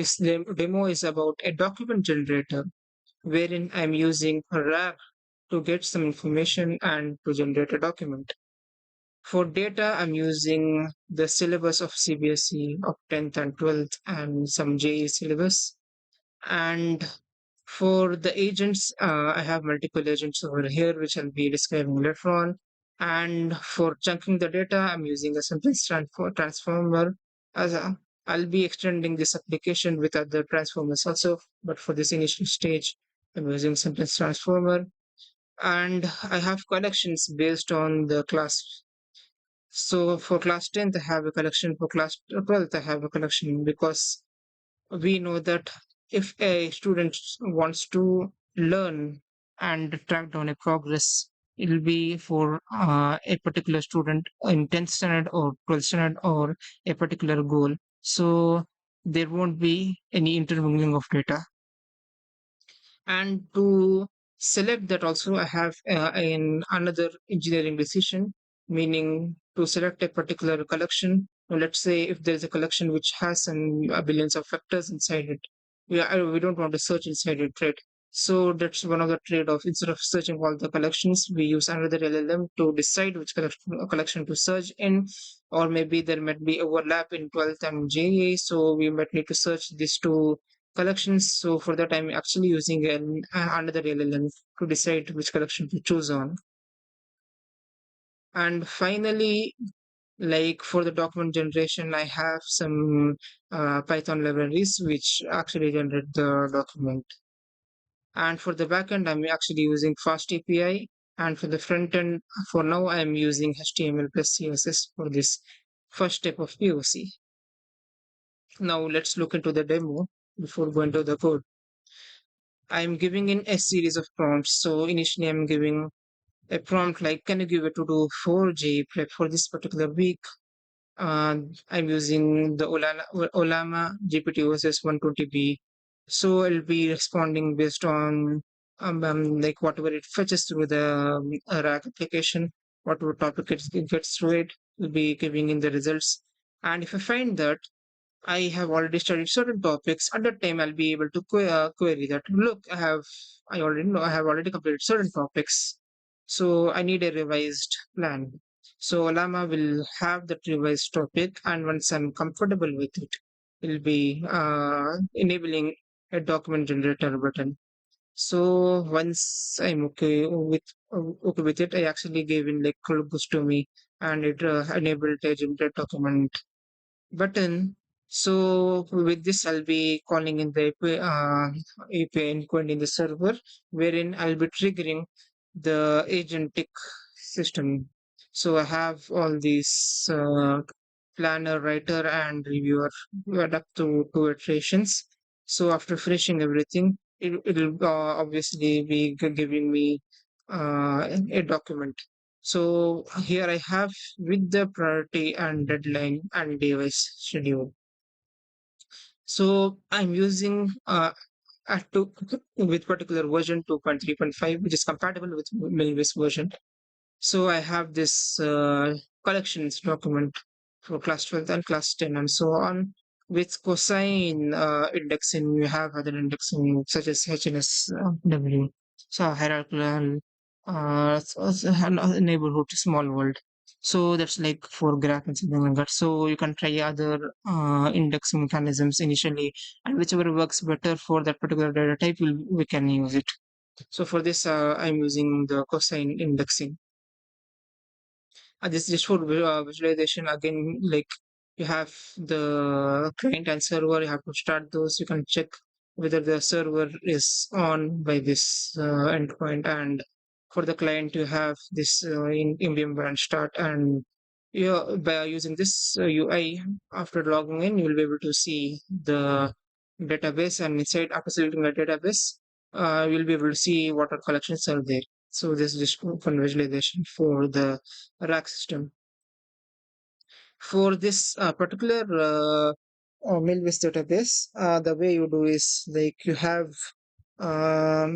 This demo is about a document generator wherein I'm using a RAG to get some information and to generate a document. For data, I'm using the syllabus of CBSE of 10th and 12th and some JE syllabus. And for the agents, I have multiple agents over here, which I'll be describing later on. And for chunking the data, I'm using a simple transformer. As a, I'll be extending this application with other transformers also, but for this initial stage, I'm using simple transformer. And I have collections based on the class. So for class 10th, I have a collection. For class 12th, I have a collection because we know that if a student wants to learn and track down a progress, it will be for a particular student in 10th standard or 12th standard or a particular goal. So there won't be any intermingling of data. And to select that also, I have in another engineering decision, meaning to select a particular collection. Now, let's say if there's a collection which has some billions of factors inside it, we don't want to search inside it, right? So that's one of the trade-off. Instead of searching all the collections, we use another LLM to decide which collection to search in, or maybe there might be overlap in 12th and JA, so we might need to search these two collections. So for that, I'm actually using another LLM to decide which collection to choose on. And finally, like for the document generation, I have some Python libraries which actually generate the document. And for the backend, I'm actually using Fast API. And for the front end, for now, I'm using HTML plus CSS for this first step of POC. Now let's look into the demo before going to the code. I'm giving in a series of prompts. So initially I'm giving a prompt like, can you give a to-do for J prep for this particular week? I'm using the Olama GPT OSS 120B. So I'll be responding based on like whatever it fetches through the RAG application, whatever topic it gets through it, will be giving in the results. And if I find that I have already studied certain topics. At that time, I'll be able to query that. Look, I already know, I have already completed certain topics. So I need a revised plan. So Llama will have that revised topic, and once I'm comfortable with it, it'll be enabling a document generator button. So once I'm okay with it, I actually gave in like boost to me, and it enabled a generate document button. So with this, I'll be calling in the API endpoint in the server, wherein I'll be triggering the agentic system. So I have all these planner, writer, and reviewer. We had up to two iterations. So after finishing everything, it'll obviously be giving me a document. So here I have with the priority and deadline and device schedule. So I'm using at two, with particular version 2.3.5, which is compatible with Milvus version. So I have this collections document for class 12 and class 10 and so on. With cosine indexing, you have other indexing such as HNS so hierarchical, neighborhood, small world. So that's like for graph and something like that. So you can try other indexing mechanisms initially, and whichever works better for that particular data type, we can use it. So for this, I'm using the cosine indexing. This is just for visualization. Again, like you have the client and server, you have to start those. You can check whether the server is on by this endpoint. And for the client, you have this in VMware start. And by using this UI, after logging in, you'll be able to see the database. And inside, after selecting the database, you'll be able to see what are collections are there. So this is just for visualization for the rack system. For this particular Milvus database, the way you do is like you have a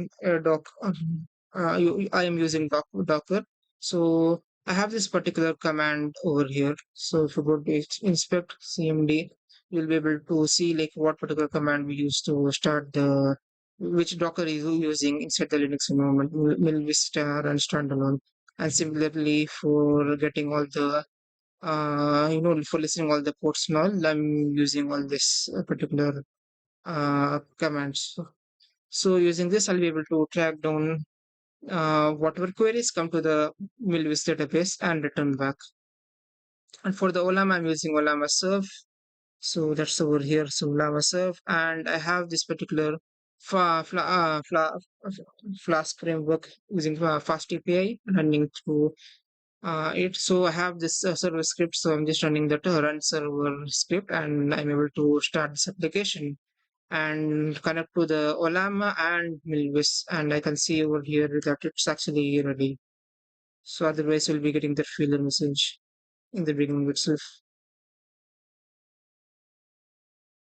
I am using Docker. So I have this particular command over here. So if you go to inspect CMD, you'll be able to see like what particular command we use to start the which Docker is using inside the Linux environment, Milvus and standalone. And similarly, for getting all the for listening all the ports and all, I'm using all this particular commands. So using this, I'll be able to track down whatever queries come to the Milvus database and return back. And for the Olam, I'm using Olama Serve. So that's over here. So Lama Serve, and I have this particular Flask framework using Fast API running through it. So I have this server script. So I'm just running that run server script, and I'm able to start this application and connect to the Olama and Milvus, and I can see over here that it's actually ready. So otherwise, we'll be getting that failure message in the beginning itself.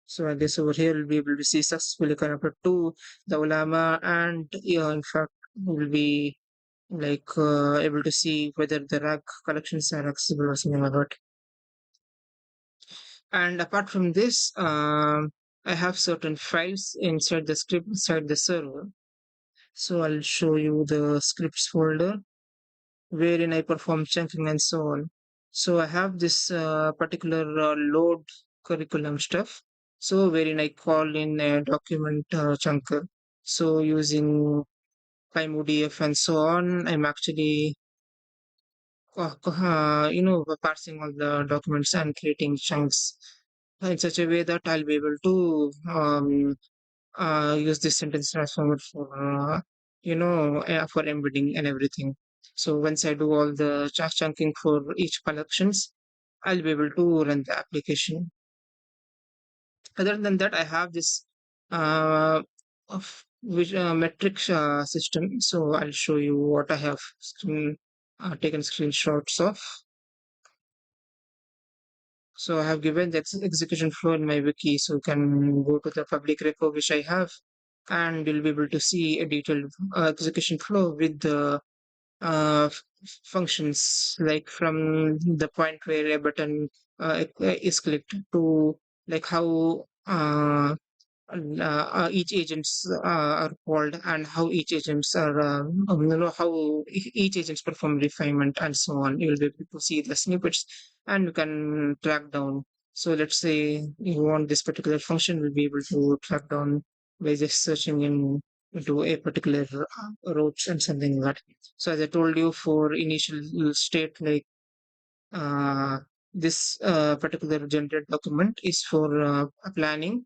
So I guess over here we'll be able to see successfully connected to the Ulama, and yeah, in fact we'll be able to see whether the RAG collections are accessible or something like that. And apart from this, I have certain files inside the script inside the server. So I'll show you the scripts folder wherein I perform chunking and so on. So I have this particular load curriculum stuff. So wherein I call in a document chunker. So using PyModF and so on, I'm actually parsing all the documents and creating chunks in such a way that I'll be able to use this sentence transformer for embedding and everything. So once I do all the chunking for each collections, I'll be able to run the application. Other than that, I have this metric system. So I'll show you what I have taken screenshots of. So I have given the execution flow in my wiki, so you can go to the public repo which I have, and you'll be able to see a detailed execution flow with the functions, like from the point where a button is clicked to like how each agents are called, and how each agents are how each agents perform refinement and so on. You'll be able to see the snippets, and you can track down. So let's say you want this particular function, will be able to track down by just searching into a particular routes and something like that. So as I told you, for initial state, like uh, this particular generated document is for planning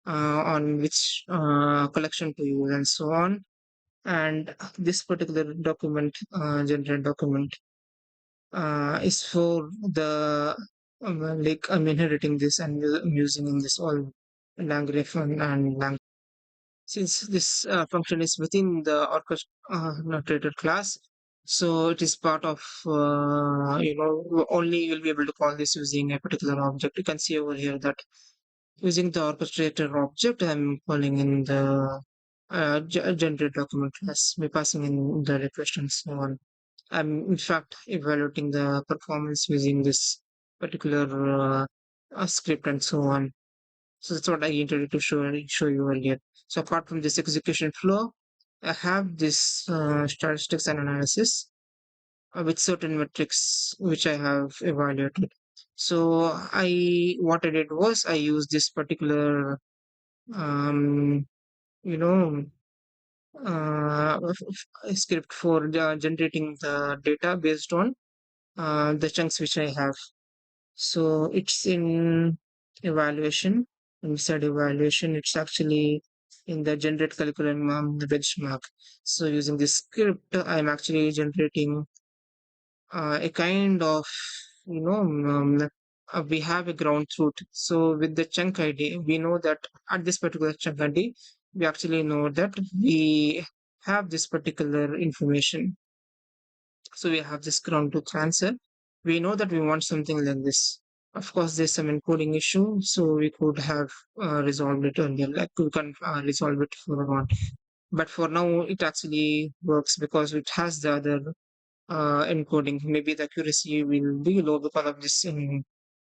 on which collection to use and so on. And this particular document, generated document, is for the I'm inheriting this and I'm using in this all LangGraph and Lang. Since this function is within the orchestrated class, so it is part of only you'll be able to call this using a particular object. You can see over here that using the orchestrator object, I'm calling in the generate document class by passing in the request and so on. I'm in fact evaluating the performance using this particular script and so on. So that's what I intended to show you earlier. So apart from this execution flow, I have this statistics and analysis with certain metrics which I have evaluated. So what I did was I used this particular um, you know script for generating the data based on the chunks which I have. So it's in evaluation. Inside evaluation, it's actually in the generate curriculum the benchmark. So using this script, I'm actually generating a kind of you know we have a ground truth. So with the chunk ID, we know that at this particular chunk ID, we actually know that we have this particular information. So we have this ground truth answer. We know that we want something like this. Of course, there's some encoding issue, so we could have resolved it earlier. Like we can resolve it further on. But for now, it actually works because it has the other encoding. Maybe the accuracy will be low because of this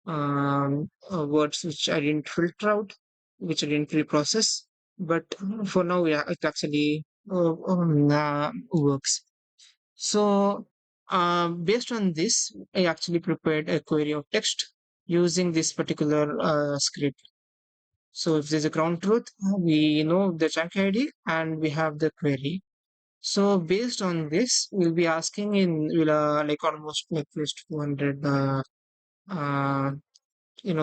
words which I didn't filter out, which I didn't pre-process. But for now, yeah, it actually works. So, based on this, I actually prepared a query of text using this particular script. So, if there's a ground truth, we know the chunk ID and we have the query. So, based on this, we'll be asking in will like almost like close to 200 uh,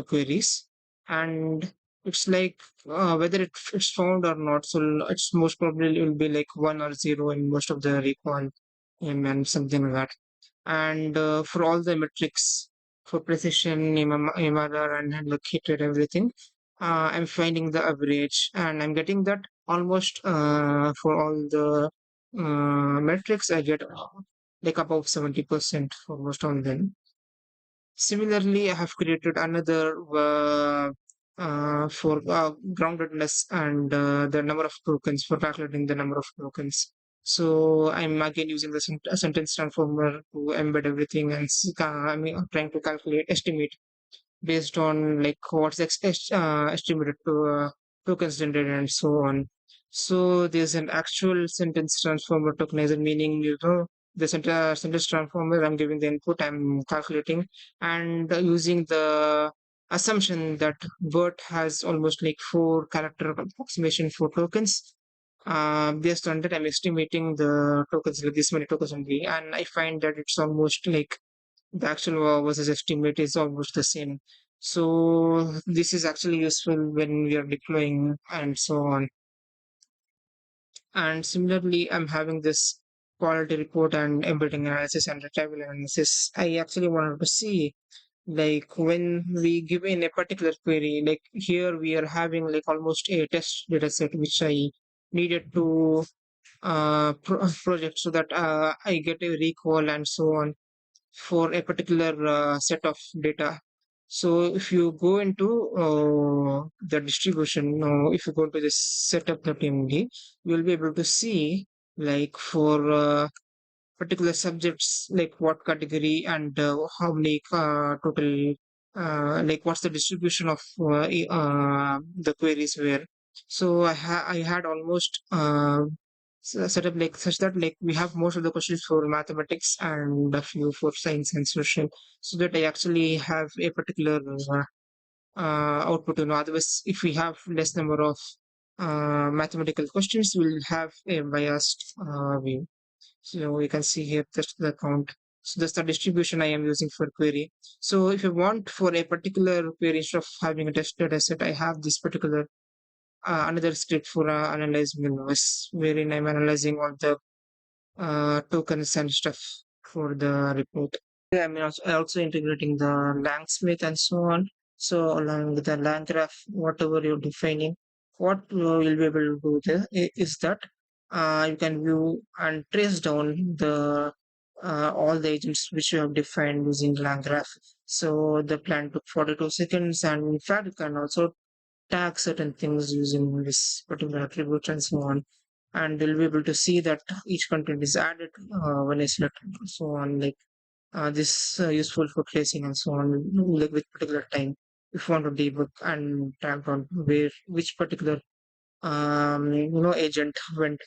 queries, and it's like whether it's found or not. So, it's most probably it will be like one or zero in most of the recall and something like that. And for all the metrics for precision, MRR, and like hit rate, everything, I'm finding the average, and I'm getting that almost for all the metrics. I get like above 70% for most of them. Similarly, I have created another for groundedness and the number of tokens, for calculating the number of tokens. So I'm again using the sentence transformer to embed everything, and I mean, I'm trying to calculate, estimate based on like what's estimated to tokens generated and so on. So there's an actual sentence transformer tokenizer, meaning the sentence transformer. I'm giving the input, I'm calculating, and using the assumption that BERT has almost like 4 character approximation for tokens. Based on that, I'm estimating the tokens, like this many tokens only, and I find that it's almost like the actual versus estimate is almost the same. So this is actually useful when we are deploying and so on. And similarly, I'm having this quality report and embedding analysis and retrieval analysis. I actually wanted to see like when we give in a particular query, like here we are having like almost a test data set which I needed to project so that I get a recall and so on for a particular set of data. So if you go into the distribution, if you go to this setup.md, you'll be able to see like for particular subjects, like what category and how many total, like what's the distribution of the queries were. So I had almost set up like such that like we have most of the questions for mathematics and a few for science and social, so that I actually have a particular output. Otherwise, if we have less number of mathematical questions, we'll have a biased view. So you can see here just the count. So that's the distribution I am using for query. So if you want for a particular query, instead of having a test data set, I have this particular another script for analyze Milvus, wherein I'm analyzing all the tokens and stuff for the report. Yeah, I mean, also integrating the langsmith and so on. So along with the LangGraph, whatever you're defining, what you'll be able to do there is that you can view and trace down the all the agents which you have defined using LangGraph. So the plan took 42 seconds, and in fact, you can also tag certain things using this particular attribute and so on. And you'll be able to see that each content is added when I select so on. Like this useful for tracing and so on, like with particular time. If you want to debug and track down where which particular agent went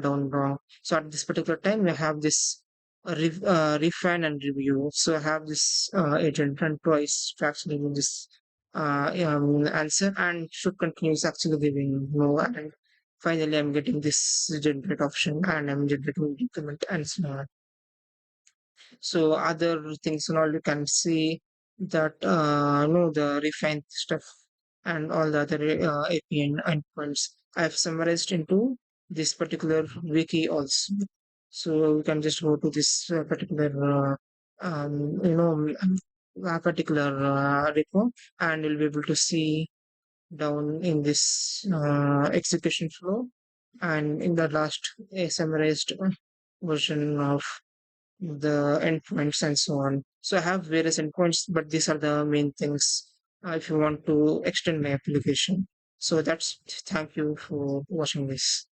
down wrong. So at this particular time, I have this refine and review. So I have this agent run twice to actually give this answer, and should continues actually giving no. And finally, I'm getting this generate option, and I'm generating document and so on. So other things and all, you can see that the refined stuff and all the other API endpoints I've summarized into this particular wiki also. So you can just go to this particular particular repo, and you'll be able to see down in this execution flow, and in the last a summarized version of the endpoints and so on. So I have various endpoints, but these are the main things if you want to extend my application. So that's, thank you for watching this.